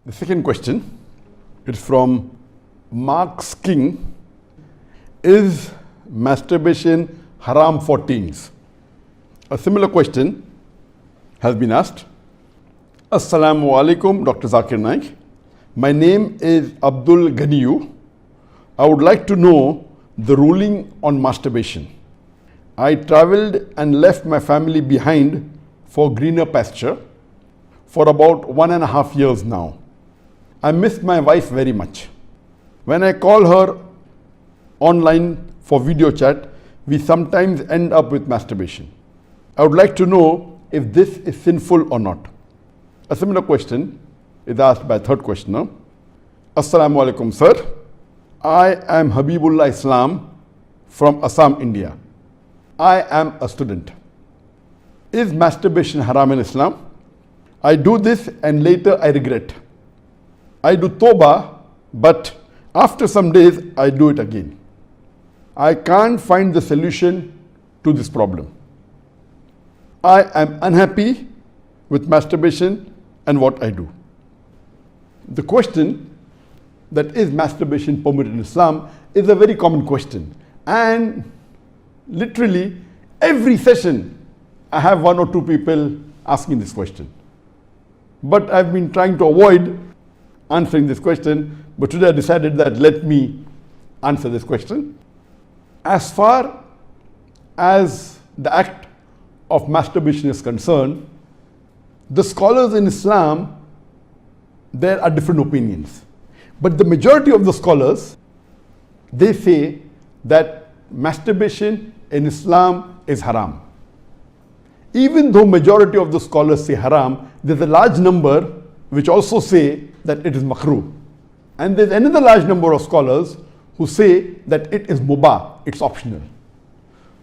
The second question is from Mark's King. Is masturbation haram for teens? A similar question has been asked. Assalamu alaikum, Dr. Zakir Naik. My name is Abdul Ganiyu. I would like to know the ruling on masturbation. I traveled and left my family behind for greener pasture for about 1.5 years now. I miss my wife very much. When I call her online for video chat, we sometimes end up with masturbation. I would like to know if this is sinful or not. A similar question is asked by third questioner. Assalamu alaikum, sir. I am Habibullah Islam from Assam, India. I am a student. Is masturbation haram in Islam? I do this and later I regret. I do tawbah, but after some days I do it again. I can't find the solution to this problem. I am unhappy with masturbation and what I do. The question that is masturbation permitted in Islam is a very common question, and literally every session I have one or two people asking this question. But I've been trying to avoid answering this question, but today I decided that let me answer this question. As far as the act of masturbation is concerned, the scholars in Islam, there are different opinions. But the majority of the scholars, they say that masturbation in Islam is haram. Even though majority of the scholars say haram, there's a large number which also say that it is makruh. And there's another large number of scholars who say that it is mubah, it's optional.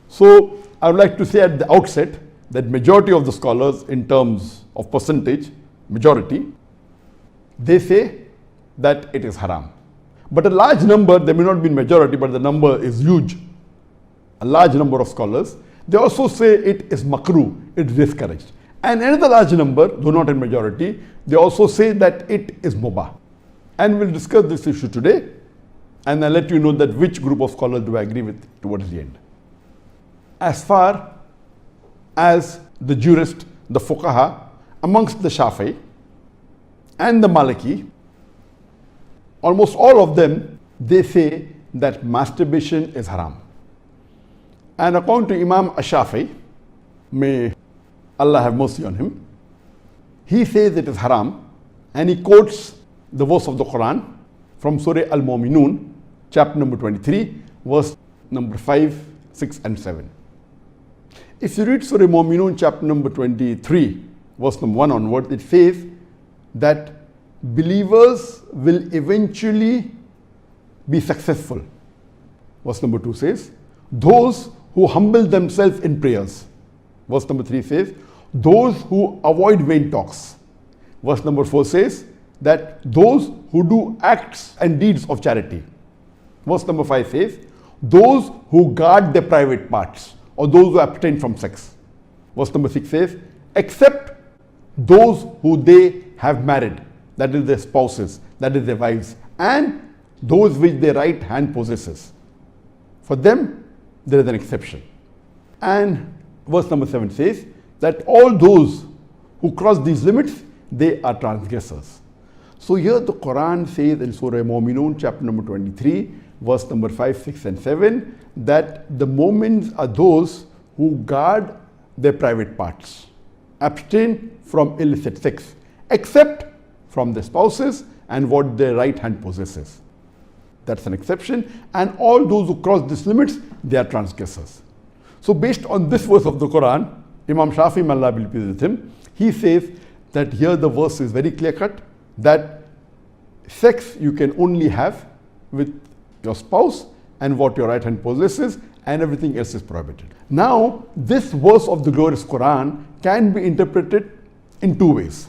So I would like to say at the outset that majority of the scholars, in terms of percentage, majority, they say that it is haram. But a large number, there may not be majority, but the number is huge. A large number of scholars, they also say it is makruh, it is discouraged. And another large number, though not in majority, they also say that it is mubah. And we'll discuss this issue today, and I'll let you know that which group of scholars do I agree with towards the end. As far as the jurist, the fuqaha, amongst the Shafi'i and the Maliki, almost all of them, they say that masturbation is haram. And according to Imam Ash-Shafi'i, may Allah have mercy on him, he says it is haram, and he quotes the verse of the Quran from Surah Al-Mu'minun, chapter number 23, verse number 5, 6 and 7. If you read Surah Al-Mu'minun, chapter number 23, verse number 1 onward, it says that believers will eventually be successful. Verse number 2 says, those who humble themselves in prayers. Verse number 3 says, those who avoid vain talks. Verse number 4 says that those who do acts and deeds of charity. Verse number 5 says, those who guard their private parts, or those who abstain from sex. Verse number 6 says, except those who they have married, that is their spouses, that is their wives, and those which their right hand possesses. For them, there is an exception. And verse number 7 says that all those who cross these limits, they are transgressors. So here the Quran says in Surah Al-Mu'minun, chapter number 23, verse number 5, 6 and 7, that the mu'mins are those who guard their private parts, abstain from illicit sex, except from their spouses and what their right hand possesses. That's an exception. And all those who cross these limits, they are transgressors. So based on this verse of the Quran, Imam Shafi'i, may Allah be pleased with him, he says that here the verse is very clear cut, that sex you can only have with your spouse and what your right hand possesses, and everything else is prohibited. Now, this verse of the glorious Quran can be interpreted in two ways.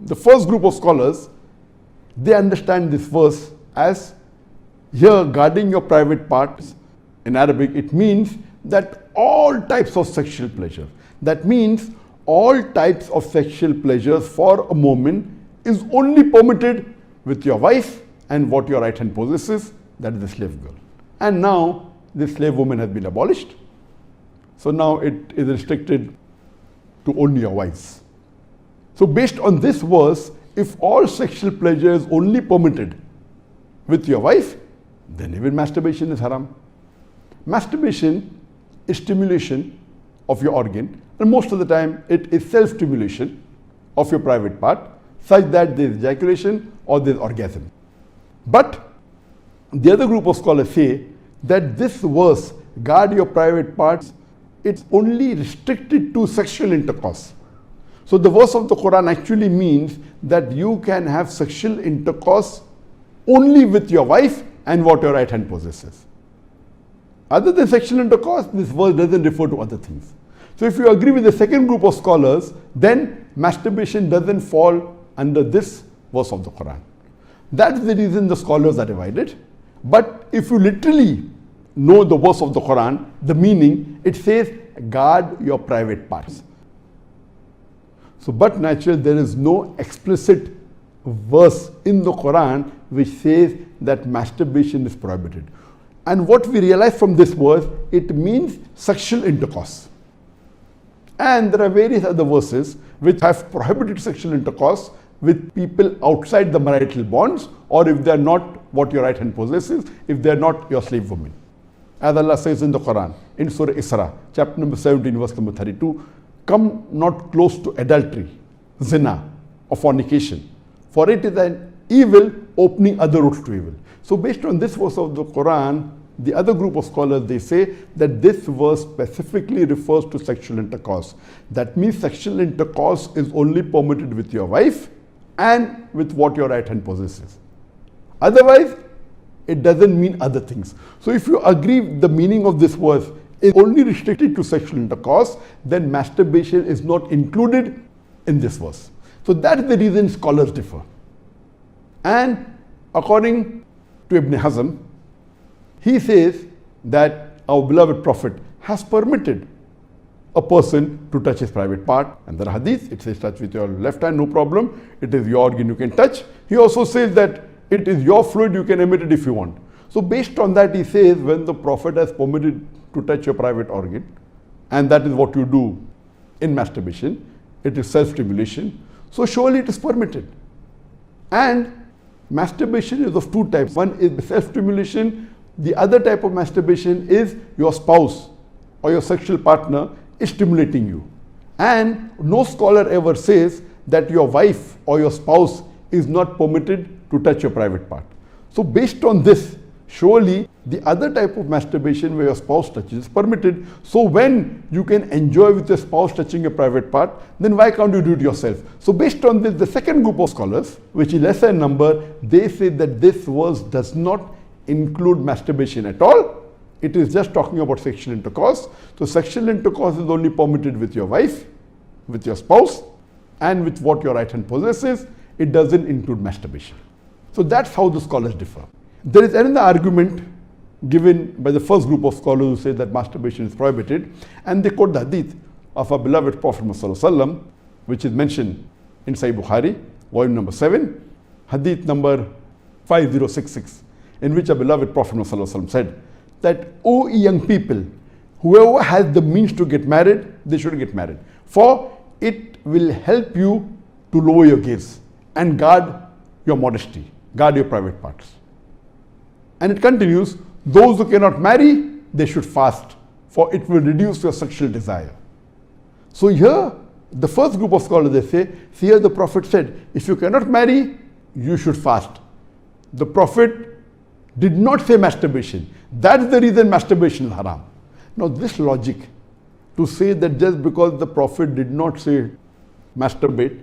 The first group of scholars, they understand this verse as here guarding your private parts. In Arabic, it means that all types of sexual pleasure. That means all types of sexual pleasures for a moment is only permitted with your wife and what your right hand possesses, that is the slave girl. And now the slave woman has been abolished. So now it is restricted to only your wives. So based on this verse, if all sexual pleasure is only permitted with your wife, then even masturbation is haram. Masturbation is stimulation of your organ, and most of the time it is self-stimulation of your private part, such that there is ejaculation or there is orgasm. But the other group of scholars say that this verse, guard your private parts, it's only restricted to sexual intercourse. So the verse of the Quran actually means that you can have sexual intercourse only with your wife and what your right hand possesses. Other than sexual intercourse, this verse doesn't refer to other things. So if you agree with the second group of scholars, then masturbation doesn't fall under this verse of the Quran. That's the reason the scholars are divided. But if you literally know the verse of the Quran, the meaning, it says, guard your private parts. So, but naturally, there is no explicit verse in the Quran which says that masturbation is prohibited. And what we realize from this verse, it means sexual intercourse. And there are various other verses which have prohibited sexual intercourse with people outside the marital bonds, or if they are not what your right hand possesses, if they are not your slave woman. As Allah says in the Quran, in Surah Isra, chapter number 17, verse number 32, come not close to adultery, zina, or fornication, for it is an evil opening other routes to evil. So based on this verse of the Quran, the other group of scholars, they say that this verse specifically refers to sexual intercourse. That means sexual intercourse is only permitted with your wife and with what your right hand possesses. Otherwise, it doesn't mean other things. So if you agree the meaning of this verse is only restricted to sexual intercourse, then masturbation is not included in this verse. So that is the reason scholars differ. And according to Ibn Hazm, he says that our beloved Prophet has permitted a person to touch his private part. And the hadith, it says touch with your left hand, no problem. It is your organ, you can touch. He also says that it is your fluid, you can emit it if you want. So based on that, he says when the Prophet has permitted to touch your private organ, and that is what you do in masturbation, it is self-stimulation, so surely it is permitted. And masturbation is of two types. One is self-stimulation. The other type of masturbation is your spouse or your sexual partner is stimulating you. And no scholar ever says that your wife or your spouse is not permitted to touch your private part. So based on this, surely the other type of masturbation where your spouse touches is permitted. So when you can enjoy with your spouse touching your private part, then why can't you do it yourself? So based on this, the second group of scholars, which is lesser in number, they say that this verse does not include masturbation at all. It is just talking about sexual intercourse. So sexual intercourse is only permitted with your wife, with your spouse, and with what your right hand possesses. It doesn't include masturbation. So that's how the scholars differ. There is another argument given by the first group of scholars who say that masturbation is prohibited, and they quote the hadith of our beloved Prophet ﷺ, which is mentioned in Sahih Bukhari, volume number 7, hadith number 5066, in which our beloved Prophet ﷺ said that, O young people, whoever has the means to get married, they should get married, for it will help you to lower your gaze and guard your modesty, guard your private parts. And it continues, those who cannot marry, they should fast, for it will reduce your sexual desire. So here, the first group of scholars, they say, here the Prophet said, if you cannot marry, you should fast. The Prophet did not say masturbation. That's the reason masturbation is haram. Now this logic, to say that just because the Prophet did not say masturbate,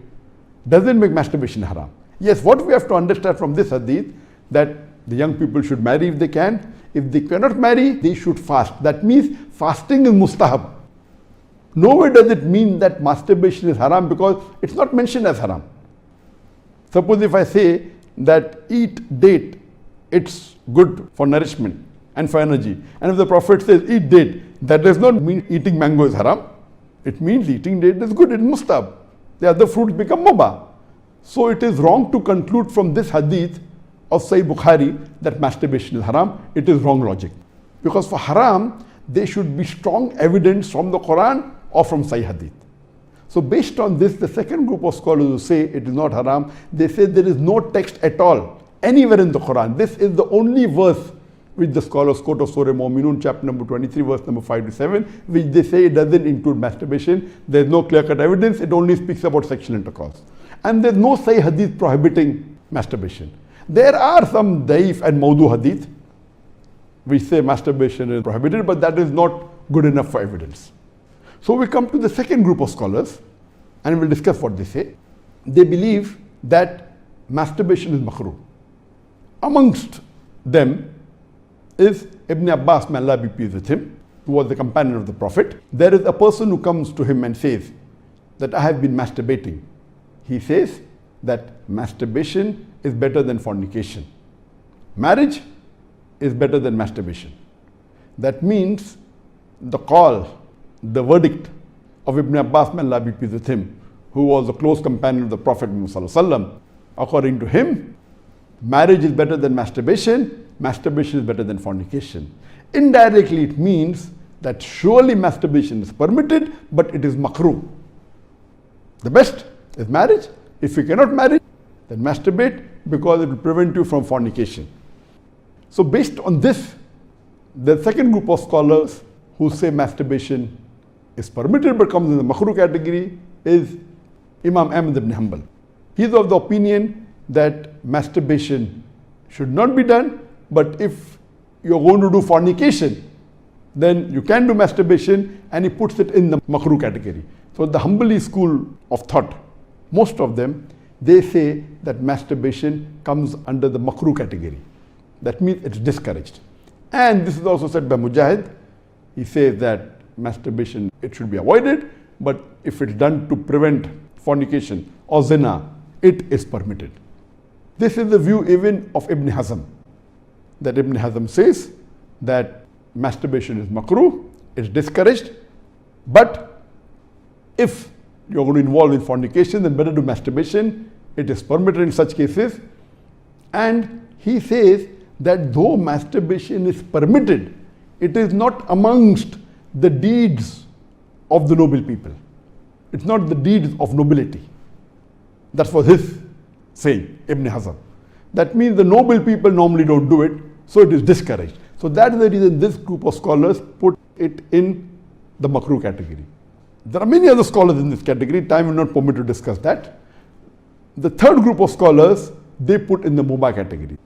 doesn't make masturbation haram. Yes, what we have to understand from this hadith, that the young people should marry if they can. If they cannot marry, they should fast. That means fasting is mustahab. Nowhere does it mean that masturbation is haram, because it's not mentioned as haram. Suppose if I say that eat date, it's good for nourishment and for energy. And if the Prophet says eat date, that does not mean eating mango is haram. It means eating date is good, it's mustahab. The other fruits become mubah. So it is wrong to conclude from this hadith of Sahih Bukhari that masturbation is haram. It is wrong logic. Because for haram, there should be strong evidence from the Quran or from Sahih hadith. So based on this, the second group of scholars who say it is not haram, they say there is no text at all anywhere in the Quran. This is the only verse which the scholars quote of Surah Mu'minun, chapter number 23, verse number 5 to 7, which they say it doesn't include masturbation. There is no clear-cut evidence. It only speaks about sexual intercourse. And there is no Sahih hadith prohibiting masturbation. There are some daif and mawdu hadith which say masturbation is prohibited, but that is not good enough for evidence. So we come to the second group of scholars and we'll discuss what they say. They believe that masturbation is makruh. Amongst them is Ibn Abbas, may Allah be pleased with him, who was the companion of the Prophet. There is a person who comes to him and says that I have been masturbating. He says that masturbation is better than fornication. Marriage is better than masturbation. That means the call, the verdict of Ibn Abbas, may Allah be pleased with him, who was a close companion of the Prophet Muhammad, according to him, marriage is better than masturbation, masturbation is better than fornication. Indirectly it means that surely masturbation is permitted, but it is makruh. The best is marriage. If you cannot marry, then masturbate, because it will prevent you from fornication. So based on this, the second group of scholars who say masturbation is permitted but comes in the makruh category is Imam Ahmad ibn Hanbal. He is of the opinion that masturbation should not be done, but if you are going to do fornication, then you can do masturbation, and he puts it in the makruh category. So the Hanbali school of thought, most of them, they say that masturbation comes under the makruh category. That means it's discouraged. And this is also said by Mujahid. He says that masturbation, it should be avoided, but if it's done to prevent fornication or zina, it is permitted. This is the view even of Ibn Hazm, that Ibn Hazm says that masturbation is makruh, it's discouraged, but if you're going to involve in fornication, then better do masturbation, it is permitted in such cases. And he says that though masturbation is permitted, it is not amongst the deeds of the noble people. It's not the deeds of nobility. That was his saying, Ibn Hazm. That means the noble people normally don't do it, so it is discouraged. So that is the reason this group of scholars put it in the makruh category. There are many other scholars in this category. Time will not permit to discuss that. The third group of scholars, they put in the mubah category.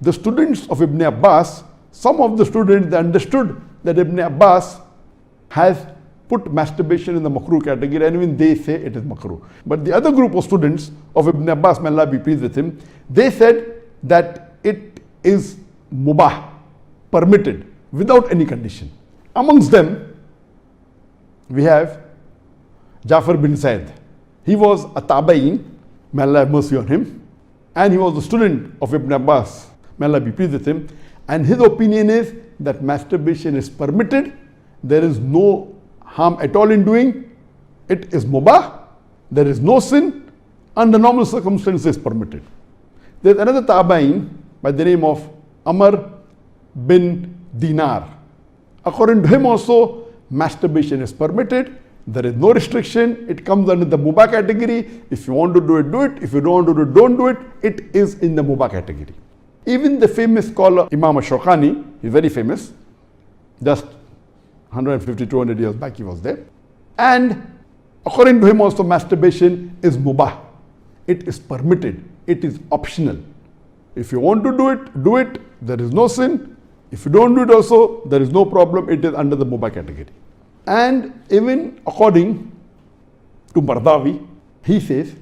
The students of Ibn Abbas, some of the students, they understood that Ibn Abbas has put masturbation in the makruh category, and even they say it is makruh. But the other group of students of Ibn Abbas, may Allah be pleased with him, they said that it is mubah, permitted, without any condition. Amongst them, we have Jafar bin Zaid. He was a tabain, may Allah have mercy on him, and he was a student of Ibn Abbas, may Allah be pleased with him, and his opinion is that masturbation is permitted, there is no harm at all in doing, it is mubah, there is no sin, under normal circumstances permitted. There is another tabain by the name of Amr bin Dinar. According to him also, masturbation is permitted, there is no restriction, it comes under the mubah category. If you want to do it, do it. If you don't want to do it, don't do it. It is in the mubah category. Even the famous scholar Imam Shawkani, he is very famous, just 150, 200 years back he was there. And according to him also, masturbation is mubah. It is permitted. It is optional. If you want to do it, do it. There is no sin. If you don't do it also, there is no problem. It is under the mubah category. And even according to Mardawi, he says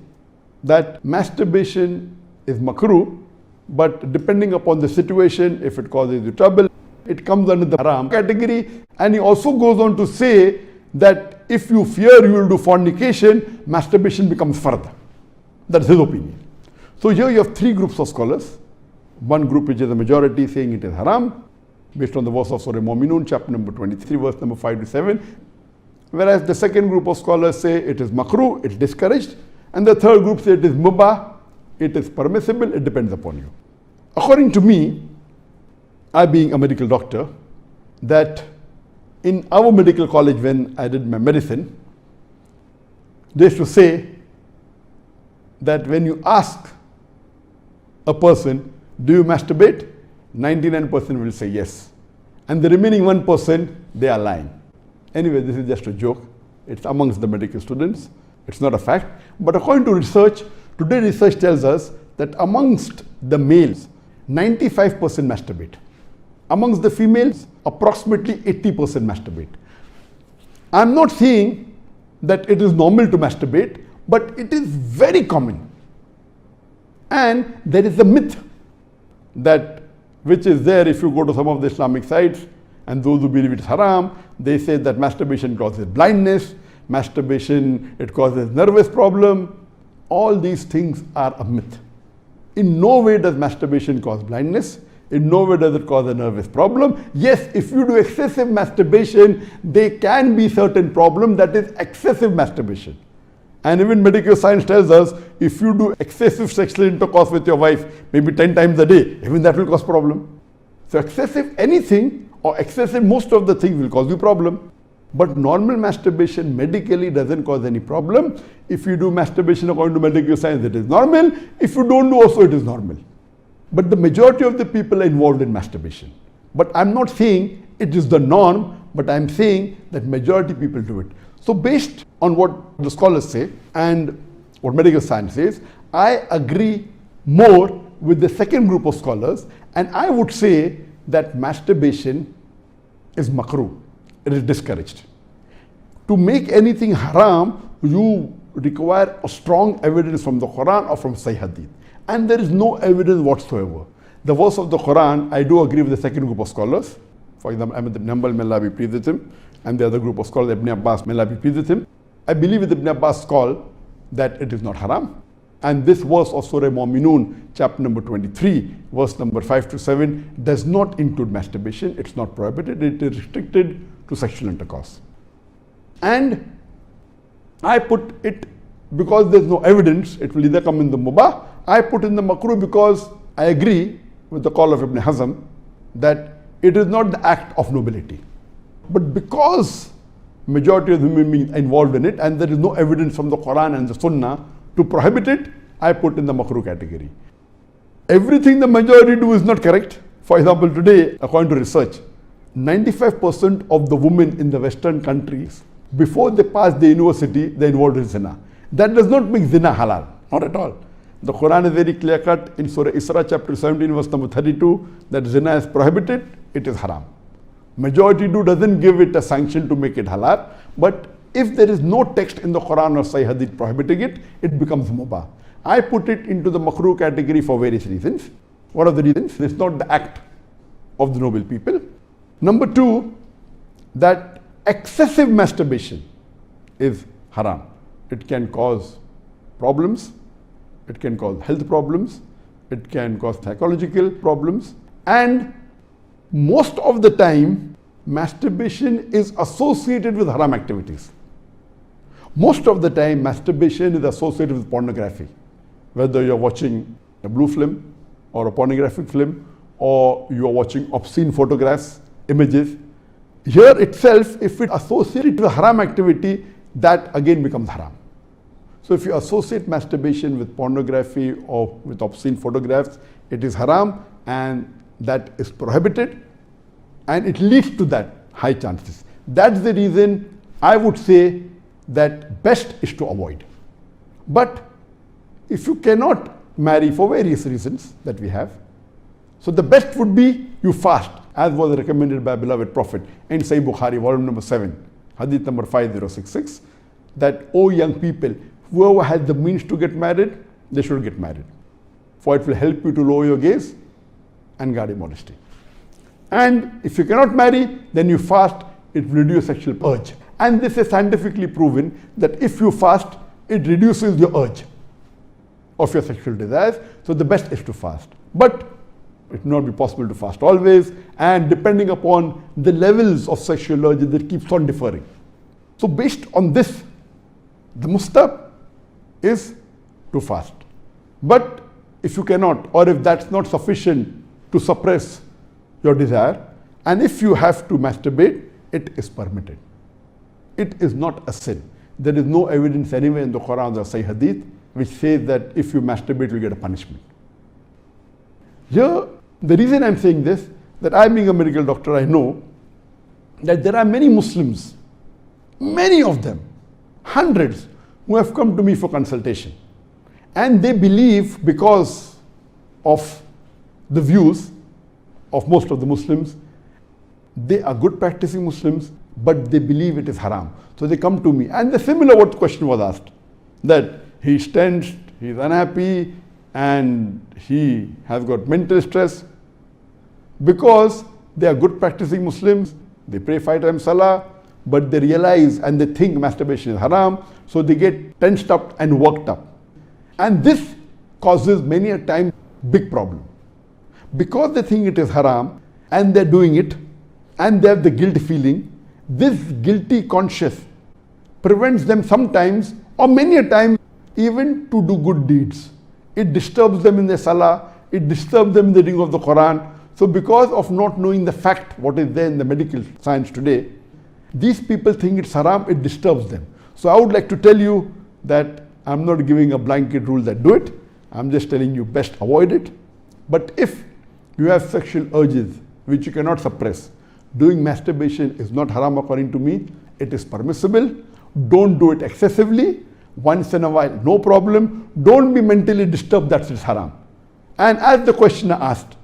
that masturbation is makruh, but depending upon the situation, if it causes you trouble, it comes under the haram category. And he also goes on to say that if you fear you will do fornication, masturbation becomes fard. That's his opinion. So here you have three groups of scholars. One group which is the majority saying it is haram, based on the verse of Surah Mu'minun, chapter number 23, verse number 5 to 7. Whereas the second group of scholars say it is makruh, it's discouraged. And the third group say it is mubah, it is permissible, it depends upon you. According to me, I being a medical doctor, that in our medical college when I did my medicine, they used to say that when you ask a person, do you masturbate? 99% will say yes. And the remaining 1%, they are lying. Anyway, this is just a joke. It's amongst the medical students. It's not a fact. But according to research, today research tells us that amongst the males, 95% masturbate. Amongst the females, approximately 80% masturbate. I'm not saying that it is normal to masturbate, but it is very common. And there is a myth that which is there if you go to some of the Islamic sites, and those who believe it's haram, they say that masturbation causes blindness, masturbation, it causes nervous problem. All these things are a myth. In no way does masturbation cause blindness. In no way does it cause a nervous problem. Yes, if you do excessive masturbation, there can be certain problem, that is excessive masturbation. And even medical science tells us, if you do excessive sexual intercourse with your wife, maybe 10 times a day, even that will cause problem. So excessive anything or excessive most of the things will cause you problem. But normal masturbation medically doesn't cause any problem. If you do masturbation according to medical science, it is normal. If you don't do also, it is normal. But the majority of the people are involved in masturbation. But I'm not saying it is the norm, but I'm saying that majority people do it. So based on what the scholars say and what medical science says, I agree more with the second group of scholars, and I would say that masturbation is makruh. It is discouraged. To make anything haram, you require a strong evidence from the Quran or from Sahih Hadith. And there is no evidence whatsoever. The verse of the Quran, I do agree with the second group of scholars. For example, Ahmad ibn Hanbal, may Allah be pleased with him, and the other group of scholars, Ibn Abbas, may Allah be pleased with him. I believe with Ibn Abbas' call that it is not haram. And this verse of Surah Mu'minun, chapter number 23, verse number 5 to 7, does not include masturbation. It's not prohibited. It is restricted to sexual intercourse. And I put it, because there's no evidence, it will either come in the mubah. I put in the makruh because I agree with the call of Ibn Hazm that it is not the act of nobility. But because majority of the human beings are involved in it and there is no evidence from the Quran and the Sunnah to prohibit it, I put in the makruh category. Everything the majority do is not correct. For example, today, according to research, 95% of the women in the Western countries, before they pass the university, they're involved in zina. That does not make zina halal, not at all. The Quran is very clear cut in Surah Isra chapter 17 verse number 32 that zina is prohibited, it is haram. Majority doesn't give it a sanction to make it halal, but if there is no text in the Quran or Sahih Hadith prohibiting it, it becomes mubah. I put it into the makruh category for various reasons. What are the reasons? It's not the act of the noble people. Number two, that excessive masturbation is haram. It can cause problems, it can cause health problems, it can cause psychological problems, and most of the time, masturbation is associated with haram activities. Most of the time, masturbation is associated with pornography. Whether you're watching a blue film or a pornographic film, or you're watching obscene photographs, images. Here itself, if it associated with haram activity, that again becomes haram. So if you associate masturbation with pornography or with obscene photographs, it is haram, and that is prohibited, and it leads to that high chances. That's the reason I would say that best is to avoid. But if you cannot marry for various reasons that we have, so the best would be you fast, as was recommended by beloved Prophet in Sahih Bukhari, volume number 7, hadith number 5066, that, O young people, whoever has the means to get married, they should get married. For it will help you to lower your gaze and guard your modesty. And if you cannot marry, then you fast, it will reduce sexual urge. And this is scientifically proven that if you fast, it reduces your urge of your sexual desires. So the best is to fast. But it will not be possible to fast always, and depending upon the levels of sexual urge, that keeps on differing. So based on this, the mustahab is to fast. But if you cannot, or if that's not sufficient to suppress your desire, and if you have to masturbate, it is permitted. It is not a sin. There is no evidence anywhere in the Quran or Sahih Hadith which says that if you masturbate, you get a punishment. Here, the reason I'm saying this, that I being a medical doctor, I know that there are many Muslims, many of them, hundreds, who have come to me for consultation. And they believe, because of the views of most of the Muslims, they are good practicing Muslims, but they believe it is haram. So they come to me. And the similar what question was asked, that he's tensed, he's unhappy, and he has got mental stress. Because they are good practicing Muslims, they pray 5 times salah, but they realize and they think masturbation is haram, so they get tensed up and worked up. And this causes many a time big problem. Because they think it is haram and they're doing it and they have the guilt feeling, this guilty conscience prevents them sometimes or many a time even to do good deeds. It disturbs them in their salah, it disturbs them in the reading of the Quran. So because of not knowing the fact, what is there in the medical science today, these people think it's haram, it disturbs them. So I would like to tell you that I'm not giving a blanket rule that do it. I'm just telling you best avoid it. But if you have sexual urges which you cannot suppress, doing masturbation is not haram according to me. It is permissible. Don't do it excessively. Once in a while, no problem. Don't be mentally disturbed that it's haram. And as the questioner asked,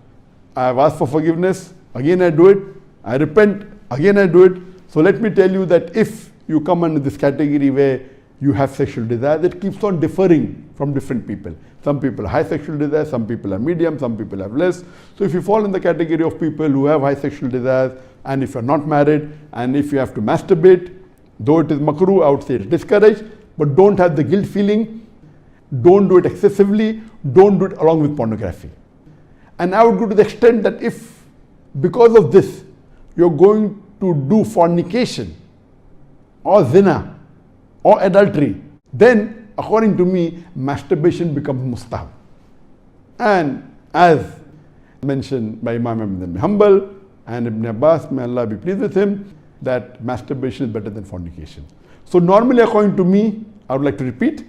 I have asked for forgiveness, again I do it. I repent, again I do it. So let me tell you that if you come under this category where you have sexual desire, that keeps on differing from different people. Some people have high sexual desire, some people have medium, some people have less. So if you fall in the category of people who have high sexual desires, and if you're not married, and if you have to masturbate, though it is makruh, I would say it's discouraged, but don't have the guilt feeling, don't do it excessively, don't do it along with pornography. And I would go to the extent that if, because of this, you're going to do fornication, or zina, or adultery, then according to me, masturbation becomes mustahab. And as mentioned by Imam Ibn Hanbal and Ibn Abbas, may Allah be pleased with him, that masturbation is better than fornication. So normally according to me, I would like to repeat,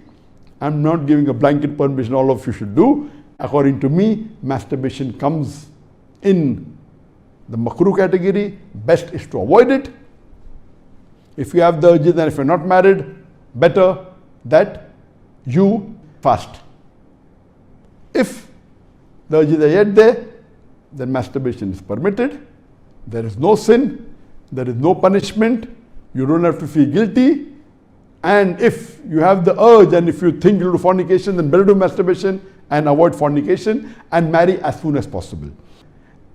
I'm not giving a blanket permission all of you should do. According to me, masturbation comes in the makruh category. Best is to avoid it. If you have the urges and if you're not married, better that you fast. If the urges are yet there, then masturbation is permitted. There is no sin, there is no punishment, you don't have to feel guilty. And if you have the urge and if you think you'll do fornication, then better do masturbation and avoid fornication and marry as soon as possible.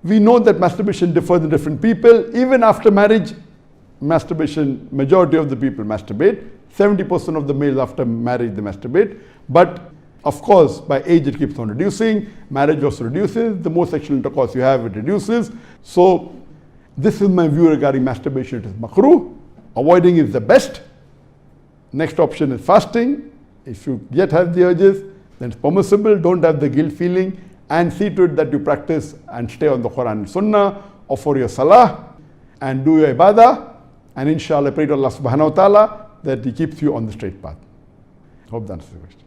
We know that masturbation differs in different people. Even after marriage, masturbation, majority of the people masturbate. 70% of the males after marriage, they masturbate. But of course, by age it keeps on reducing. Marriage also reduces. The more sexual intercourse you have, it reduces. So this is my view regarding masturbation. It is makruh. Avoiding is the best. Next option is fasting. If you yet have the urges, then it's permissible. Don't have the guilt feeling, and see to it that you practice and stay on the Quran and Sunnah, offer your salah and do your ibadah, and inshallah pray to Allah subhanahu wa ta'ala that He keeps you on the straight path. Hope that answers the question.